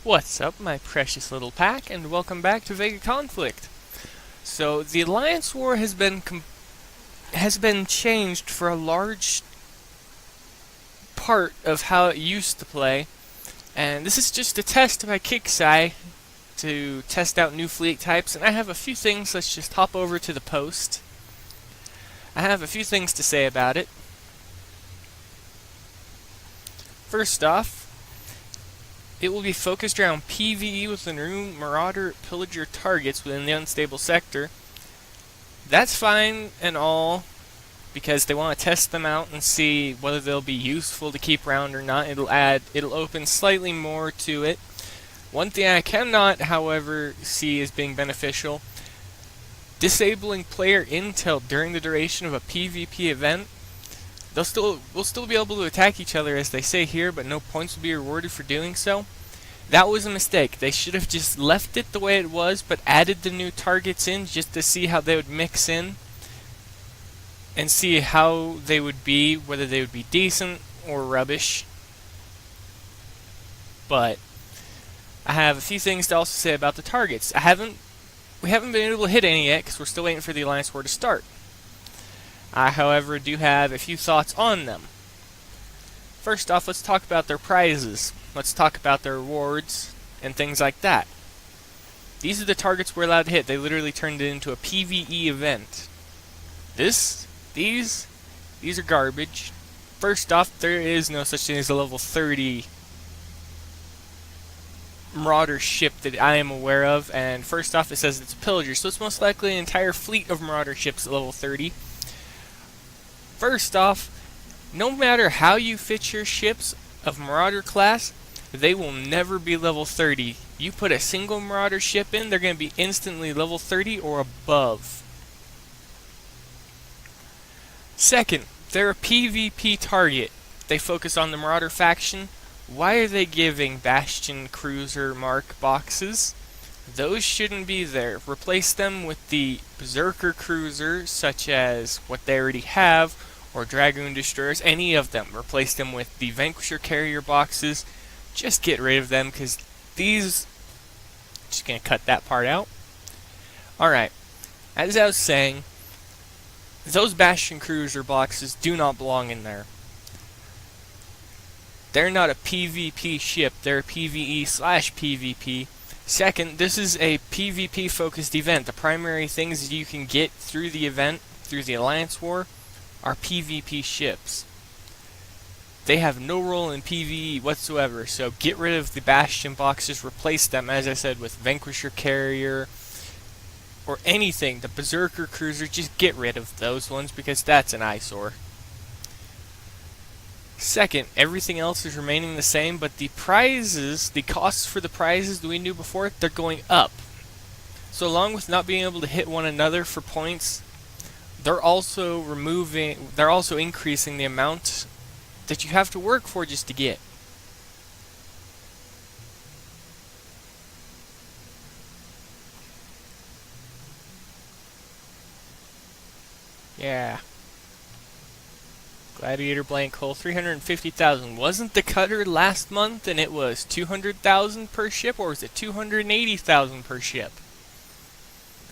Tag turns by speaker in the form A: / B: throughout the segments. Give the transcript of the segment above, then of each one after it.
A: What's up, my precious little pack, and welcome back to VEGA Conflict. So, the Alliance War has been changed for a large part of how it used to play, and this is just a test by Kixeye to test out new fleet types, and I have a few things. Let's just hop over to the post. I have a few things to say about it. First off, it will be focused around PVE with the new Marauder pillager targets within the unstable sector. That's fine and all, because they want to test them out and see whether they'll be useful to keep around or not. It'll open slightly more to it. One thing I cannot, however, see as being beneficial: disabling player intel during the duration of a PvP event. We'll still be able to attack each other, as they say here, but no points will be rewarded for doing so. That was a mistake. They should have just left it the way it was, but added the new targets in just to see how they would mix in and see how they would be, whether they would be decent or rubbish. But I have a few things to also say about the targets. We haven't been able to hit any yet because we're still waiting for the Alliance War to start. I, however, do have a few thoughts on them. First off, let's talk about their prizes. Let's talk about their rewards and things like that. These are the targets we're allowed to hit. They literally turned it into a PvE event. These are garbage. First off, there is no such thing as a level 30 Marauder ship that I am aware of. And first off, it says it's a pillager, so it's most likely an entire fleet of Marauder ships at level 30. First off, no matter how you fit your ships of Marauder class, they will never be level 30. You put a single Marauder ship in, they're going to be instantly level 30 or above. Second, they're a PvP target. They focus on the Marauder faction. Why are they giving Bastion Cruiser Mark boxes? Those shouldn't be there. Replace them with the Berserker Cruiser, such as what they already have, or Dragoon Destroyers, any of them. Replace them with the Vanquisher Carrier boxes. Just get rid of them, because these... Just gonna cut that part out. Alright, as I was saying, those Bastion Cruiser boxes do not belong in there. They're not a PvP ship, they're a PvE/PvP. Second, this is a PvP focused event. The primary things you can get through the event, through the Alliance War, are PvP ships. They have no role in PvE whatsoever, so get rid of the Bastion boxes, replace them, as I said, with Vanquisher Carrier, or anything, the Berserker Cruiser. Just get rid of those ones, because that's an eyesore. Second, everything else is remaining the same, but the prizes, the costs for the prizes that we knew before, they're going up. So along with not being able to hit one another for points, they're also increasing the amount that you have to work for just to get. Yeah. Gladiator blank hole, 350,000. Wasn't the cutter last month and it was 200,000 per ship, or was it 280,000 per ship?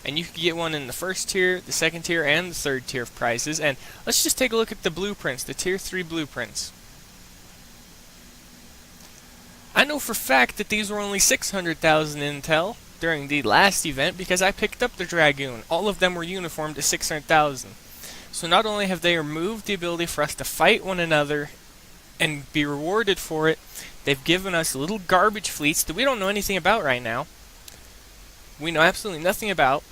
A: And you could get one in the first tier, the second tier, and the third tier of prizes. And let's just take a look at the blueprints, the tier 3 blueprints. I know for a fact that these were only 600,000 intel during the last event, because I picked up the Dragoon. All of them were uniformed to 600,000. So not only have they removed the ability for us to fight one another and be rewarded for it, they've given us little garbage fleets that we don't know anything about right now. We know absolutely nothing about.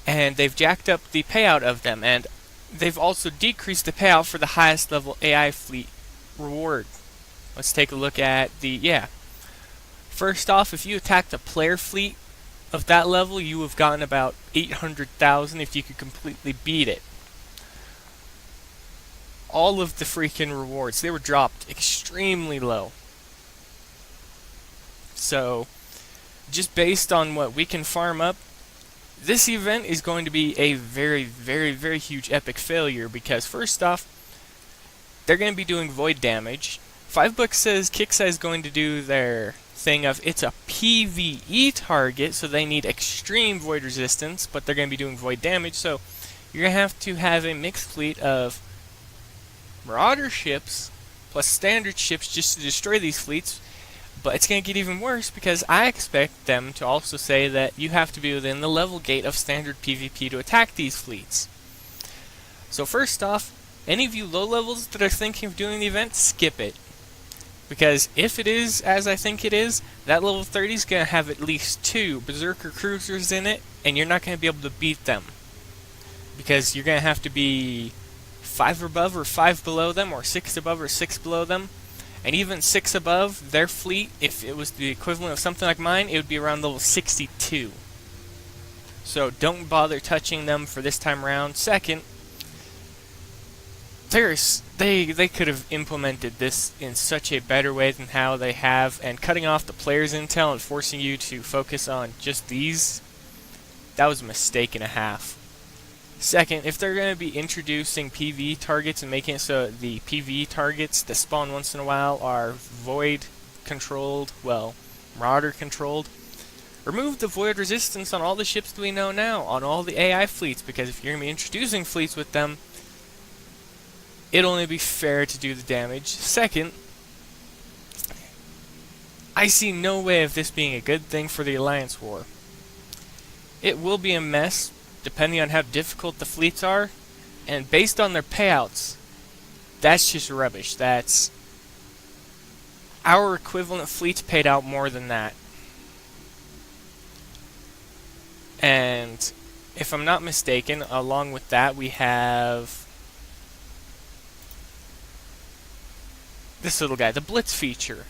A: And they've jacked up the payout of them, and they've also decreased the payout for the highest level AI fleet reward. Let's take a look at First off, if you attack the player fleet of that level, you have gotten about 800,000 if you could completely beat it. All of the freaking rewards, they were dropped extremely low. So, just based on what we can farm up, this event is going to be a very, very, very huge epic failure, because first off, they're going to be doing void damage. 5 Bucks says Kixeye is going to do their thing of it's a PVE target, so they need extreme void resistance, but they're going to be doing void damage, so you're going to have a mixed fleet of Marauder ships plus standard ships just to destroy these fleets. But it's going to get even worse because I expect them to also say that you have to be within the level gate of standard PvP to attack these fleets. So first off, any of you low levels that are thinking of doing the event, skip it. Because if it is as I think it is, that level 30 is going to have at least 2 Berserker Cruisers in it, and you're not going to be able to beat them. Because you're going to have to be 5 above or 5 below them, or 6 above or 6 below them. And even 6 above, their fleet, if it was the equivalent of something like mine, it would be around level 62. So don't bother touching them for this time around. Second, they could have implemented this in such a better way than how they have, and cutting off the players' intel and forcing you to focus on just these, that was a mistake and a half. Second, if they're going to be introducing PvE targets and making it so the PvE targets that spawn once in a while are void controlled, well, Marauder controlled, remove the void resistance on all the ships that we know now, on all the AI fleets, because if you're going to be introducing fleets with them, it'll only be fair to do the damage. Second, I see no way of this being a good thing for the Alliance War. It will be a mess, depending on how difficult the fleets are, and based on their payouts, that's just rubbish. That's our equivalent fleets paid out more than that. And if I'm not mistaken, along with that we have this little guy, the Blitz feature.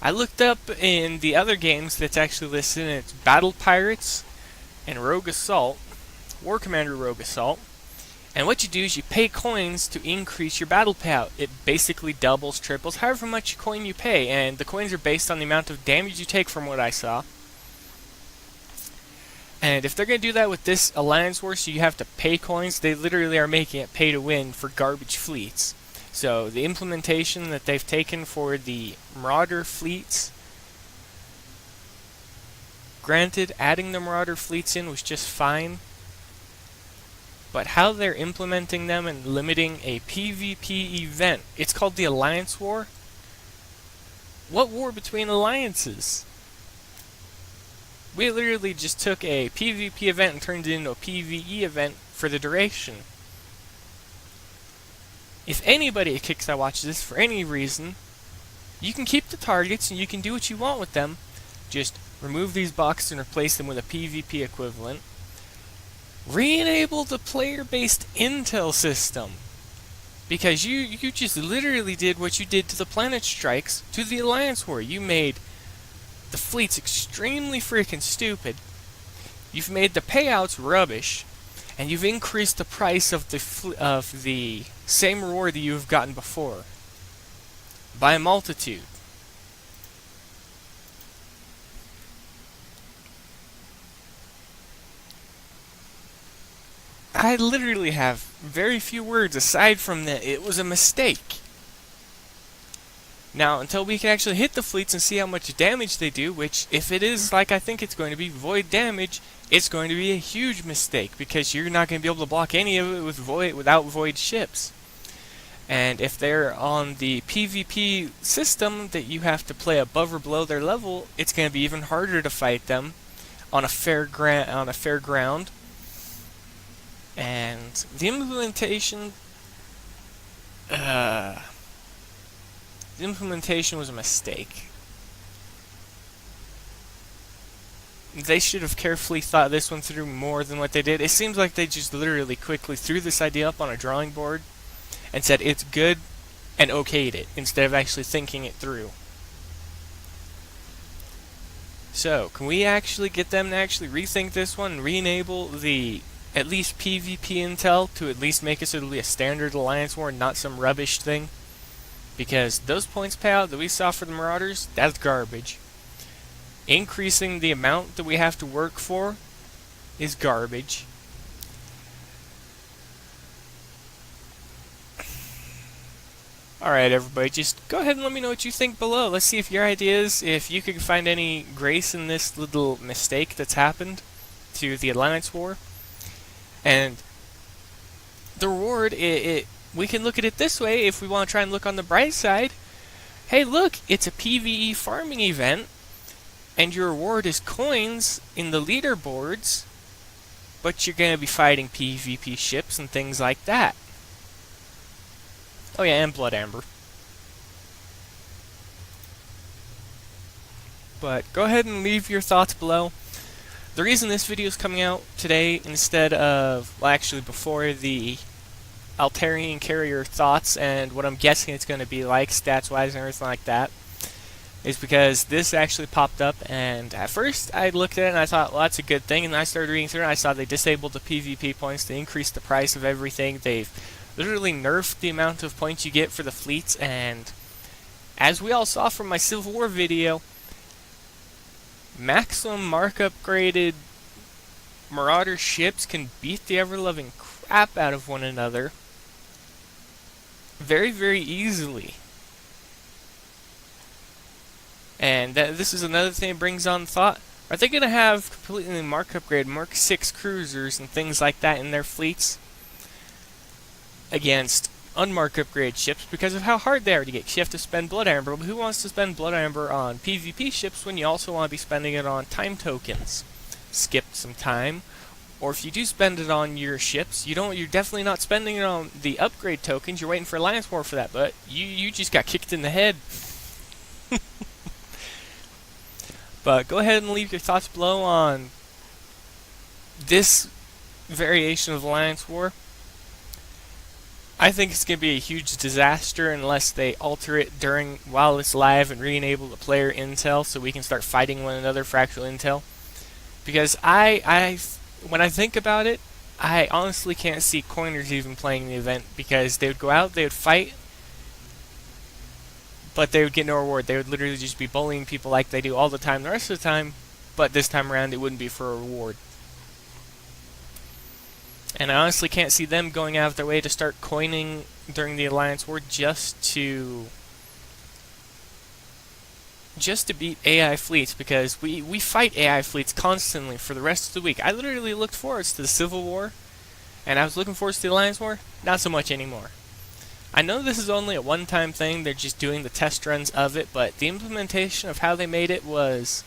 A: I looked up in the other games that's actually listed, and it's Battle Pirates and Rogue Assault, War Commander Rogue Assault, and what you do is you pay coins to increase your battle payout. It basically doubles, triples, however much coin you pay, and the coins are based on the amount of damage you take from what I saw. And if they're going to do that with this Alliance War, so you have to pay coins, they literally are making it pay to win for garbage fleets. So the implementation that they've taken for the Marauder fleets, granted, adding the Marauder fleets in was just fine, but how they're implementing them and limiting a PvP event, it's called the Alliance War? What war between alliances? We literally just took a PvP event and turned it into a PvE event for the duration. If anybody at Kixeye watches this for any reason, you can keep the targets and you can do what you want with them. Just remove these boxes and replace them with a PvP equivalent. Re-enable the player-based intel system. Because you just literally did what you did to the Planet Strikes to the Alliance War. You made the fleets extremely freaking stupid. You've made the payouts rubbish. And you've increased the price of the same reward that you've gotten before by a multitude. I literally have very few words aside from that it was a mistake. Now, until we can actually hit the fleets and see how much damage they do, which, if it is like I think it's going to be, void damage, it's going to be a huge mistake, because you're not going to be able to block any of it with without void ships. And if they're on the PvP system that you have to play above or below their level, it's going to be even harder to fight them on a fair ground. And the implementation was a mistake. They should have carefully thought this one through more than what they did. It seems like they just literally quickly threw this idea up on a drawing board and said it's good and okayed it instead of actually thinking it through. So, can we actually get them to actually rethink this one and re-enable the at least PvP intel to at least make it so it'll be a standard Alliance War and not some rubbish thing? Because those points payout that we saw for the Marauders, that's garbage. Increasing the amount that we have to work for is garbage. Alright everybody, just go ahead and let me know what you think below. Let's see if your ideas, if you could find any grace in this little mistake that's happened to the Alliance War. And the reward, we can look at it this way if we want to try and look on the bright side. Hey look, it's a PvE farming event, and your reward is coins in the leaderboards, but you're going to be fighting PvP ships and things like that. Oh yeah, and Blood Amber. But go ahead and leave your thoughts below. The reason this video is coming out today instead of, well actually before the Altarian Carrier thoughts and what I'm guessing it's going to be like stats-wise and everything like that, is because this actually popped up, and at first I looked at it and I thought, well, that's a good thing, and I started reading through it and I saw they disabled the PvP points, they increased the price of everything, they've literally nerfed the amount of points you get for the fleets, and as we all saw from my Civil War video, maximum mark upgraded Marauder ships can beat the ever-loving crap out of one another very, very easily. And this is another thing that brings on thought. Are they going to have completely mark upgraded Mark 6 cruisers and things like that in their fleets against unmarked upgrade ships because of how hard they are to get? 'Cause you have to spend Blood Amber, but who wants to spend Blood Amber on PvP ships when you also want to be spending it on time tokens? Skip some time. Or if you do spend it on your ships, you're definitely not spending it on the upgrade tokens, you're waiting for Alliance War for that, but you just got kicked in the head. But go ahead and leave your thoughts below on this variation of Alliance War. I think it's going to be a huge disaster unless they alter it while it's live and re-enable the player intel so we can start fighting one another for actual intel. Because when I think about it, I honestly can't see coiners even playing the event, because they would go out, they would fight, but they would get no reward. They would literally just be bullying people like they do all the time the rest of the time, but this time around it wouldn't be for a reward. And I honestly can't see them going out of their way to start coining during the Alliance War just to beat AI fleets, because we fight AI fleets constantly for the rest of the week. I literally looked forward to the Civil War, and I was looking forward to the Alliance War. Not so much anymore. I know this is only a one-time thing, they're just doing the test runs of it, but the implementation of how they made it was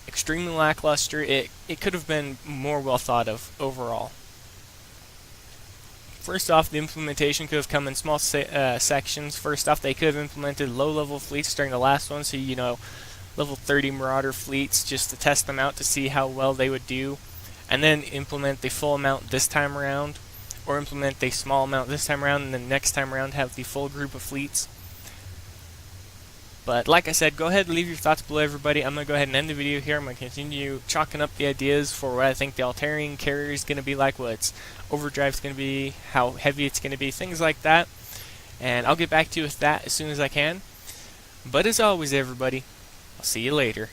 A: extremely lackluster. It could have been more well thought of overall. First off, the implementation could have come in small sections. First off, they could have implemented low-level fleets during the last one, so level 30 Marauder fleets, just to test them out to see how well they would do, and then implement the full amount this time around, or implement a small amount this time around, and then next time around have the full group of fleets. But like I said, go ahead and leave your thoughts below, everybody. I'm going to go ahead and end the video here. I'm going to continue chalking up the ideas for what I think the Altarian Carrier is going to be like, what its overdrive is going to be, how heavy it's going to be, things like that. And I'll get back to you with that as soon as I can. But as always, everybody, I'll see you later.